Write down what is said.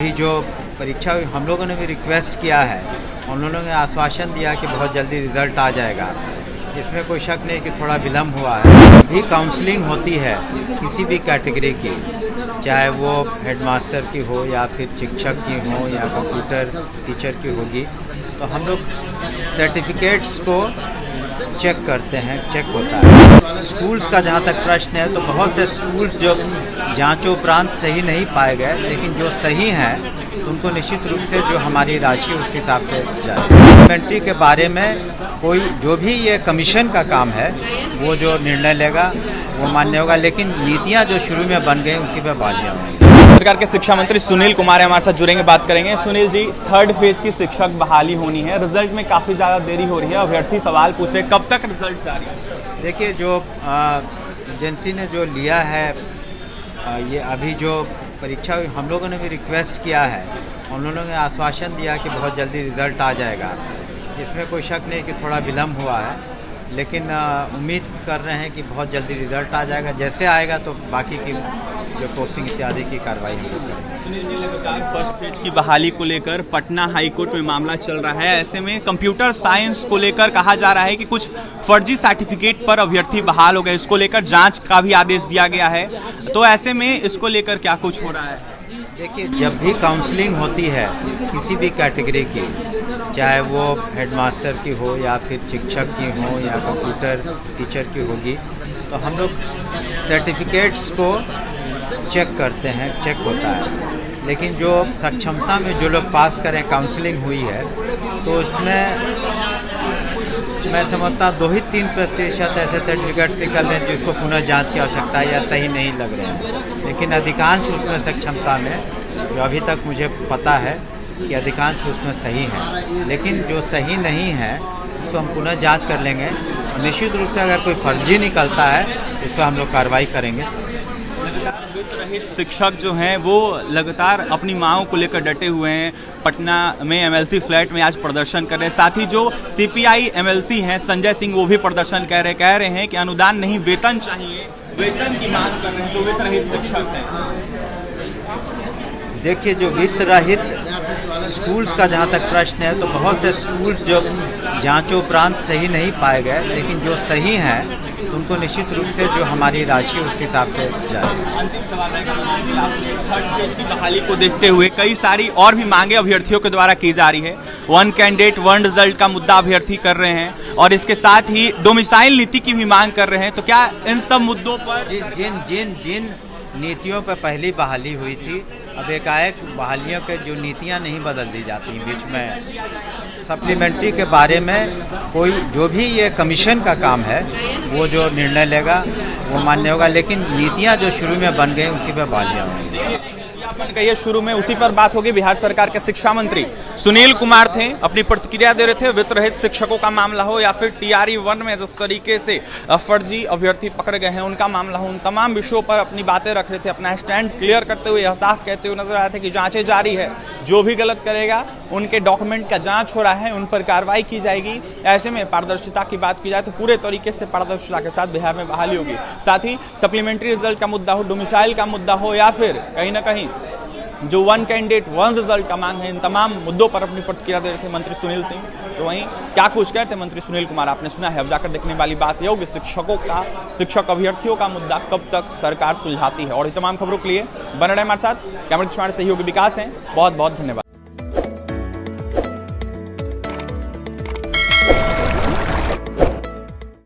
अभी जो परीक्षा हुई हम लोगों ने भी रिक्वेस्ट किया है, उन लोगों ने आश्वासन दिया कि बहुत जल्दी रिज़ल्ट आ जाएगा। इसमें कोई शक नहीं कि थोड़ा विलम्ब हुआ है। भी काउंसलिंग होती है किसी भी कैटेगरी की, चाहे वो हेडमास्टर की हो या फिर शिक्षक की हो या कंप्यूटर टीचर की होगी, तो हम लोग सर्टिफिकेट्स को चेक करते हैं, चेक होता है। स्कूल्स का जहाँ तक प्रश्न है तो बहुत से स्कूल्स जो जांचों उपरांत सही नहीं पाए गए, लेकिन जो सही हैं तो उनको निश्चित रूप से जो हमारी राशि उस हिसाब से जाए। सप्लीमेंट्री के बारे में कोई जो भी ये कमीशन का काम है वो जो निर्णय लेगा वो मान्य होगा, लेकिन नीतियाँ जो शुरू में बन गई उसी पर बहालियाँ होंगी। सरकार के शिक्षा मंत्री सुनील कुमार हमारे साथ जुड़ेंगे, बात करेंगे। सुनील जी, थर्ड फेज की शिक्षक बहाली होनी है, रिजल्ट में काफ़ी ज़्यादा देरी हो रही है, अभ्यर्थी सवाल पूछ रहे कब तक रिजल्ट जारी है? देखिए, जो एजेंसी ने जो लिया है ये अभी जो परीक्षा हुई हम लोगों ने भी रिक्वेस्ट किया है, उन लोगों ने आश्वासन दिया कि बहुत जल्दी रिज़ल्ट आ जाएगा। इसमें कोई शक नहीं कि थोड़ा विलम्ब हुआ है, लेकिन उम्मीद कर रहे हैं कि बहुत जल्दी रिज़ल्ट आ जाएगा। जैसे आएगा तो बाकी की जो पोस्टिंग इत्यादि की कार्रवाई हम लोग करेंगे। सुनील जी, लगातार फर्स्ट फेज की बहाली को लेकर पटना हाई कोर्ट में मामला चल रहा है। ऐसे में कंप्यूटर साइंस को लेकर कहा जा रहा है कि कुछ फर्जी सर्टिफिकेट पर अभ्यर्थी बहाल हो गए, इसको लेकर जांच का भी आदेश दिया गया है। तो ऐसे में इसको लेकर क्या कुछ हो रहा है? देखिए, जब भी काउंसलिंग होती है किसी भी कैटेगरी की, चाहे वो हेडमास्टर की हो या फिर शिक्षक की हो या कंप्यूटर टीचर की होगी, तो हम लोग सर्टिफिकेट्स को चेक करते हैं, चेक होता है। लेकिन जो सक्षमता में जो लोग पास करें, काउंसलिंग हुई है, तो उसमें मैं समझता 2-3% ऐसे सर्टिफिकेट्स निकल रहे हैं जिसको पुनः जांच की आवश्यकता है या सही नहीं लग रहे हैं। लेकिन अधिकांश उसमें सक्षमता में जो अभी तक मुझे पता है कि अधिकांश उसमें सही हैं, लेकिन जो सही नहीं है उसको हम पुनः जांच कर लेंगे। निश्चित रूप से अगर कोई फर्जी निकलता है उस पर हम लोग कार्रवाई करेंगे। वित्त रहित शिक्षक जो हैं वो लगातार अपनी मांगों को लेकर डटे हुए हैं। पटना में एमएलसी फ्लैट में आज प्रदर्शन कर रहे हैं। साथ ही जो सीपीआई एमएलसी हैं संजय सिंह, वो भी प्रदर्शन कह रहे हैं कि अनुदान नहीं, वेतन चाहिए, वेतन की मांग कर रहे हैं जो वित्त रहित शिक्षक हैं। देखिए, जो वित्त रहित स्कूल्स का जहाँ तक प्रश्न है तो बहुत से स्कूल्स जो जांचों उपरांत सही नहीं पाए गए, लेकिन जो सही हैं तो उनको निश्चित रूप से जो हमारी राशि उस हिसाब से जाएगी। अंतिम सवाल है, थर्ड फेज की बहाली को देखते हुए कई सारी और भी मांगे अभ्यर्थियों के द्वारा की जा रही है। वन कैंडिडेट वन रिजल्ट का मुद्दा अभ्यर्थी कर रहे हैं और इसके साथ ही डोमिसाइल नीति की भी मांग कर रहे हैं। तो क्या इन सब मुद्दों पर जिन नीतियों पर पहली बहाली हुई थी, अब एकाएक बहालियों के जो नीतियां नहीं बदल दी जाती बीच में। सप्लीमेंट्री के बारे में कोई जो भी ये कमीशन का काम है वो जो निर्णय लेगा वो मान्य होगा, लेकिन नीतियां जो शुरू में बन गई उसी पर बहालियाँ होंगी। कहिए, शुरू में उसी पर बात होगी। बिहार सरकार के शिक्षा मंत्री सुनील कुमार थे, अपनी प्रतिक्रिया दे रहे थे। वित्त रहित शिक्षकों का मामला हो या फिर TRE 1 में जिस तरीके से फर्जी अभ्यर्थी पकड़े गए हैं उनका मामला हो, उन तमाम विषयों पर अपनी बातें रख रहे थे, अपना स्टैंड क्लियर करते हुए यह साफ कहते हुए नजर आए थे कि जांचें जारी है, जो भी गलत करेगा उनके डॉक्यूमेंट का जांच हो रहा है, उन पर कार्रवाई की जाएगी। ऐसे में पारदर्शिता की बात की जाए तो पूरे तरीके से पारदर्शिता के साथ बिहार में बहाली होगी। साथ ही सप्लीमेंट्री रिजल्ट का मुद्दा हो, डोमिसाइल का मुद्दा हो या फिर कहीं ना कहीं जो वन कैंडिडेट वन रिजल्ट का मांग है, इन तमाम मुद्दों पर अपनी प्रतिक्रिया दे रहे थे मंत्री सुनील सिंह। तो वहीं क्या कुछ कहते हैं मंत्री सुनील कुमार, आपने सुना है। अब जाकर देखने वाली बात यह होगी शिक्षक अभ्यर्थियों का मुद्दा कब तक सरकार सुलझाती है। और तमाम खबरों के लिए बने रहे हमारे साथ। कैमरा सहयोगी विकास हैं, बहुत बहुत धन्यवाद।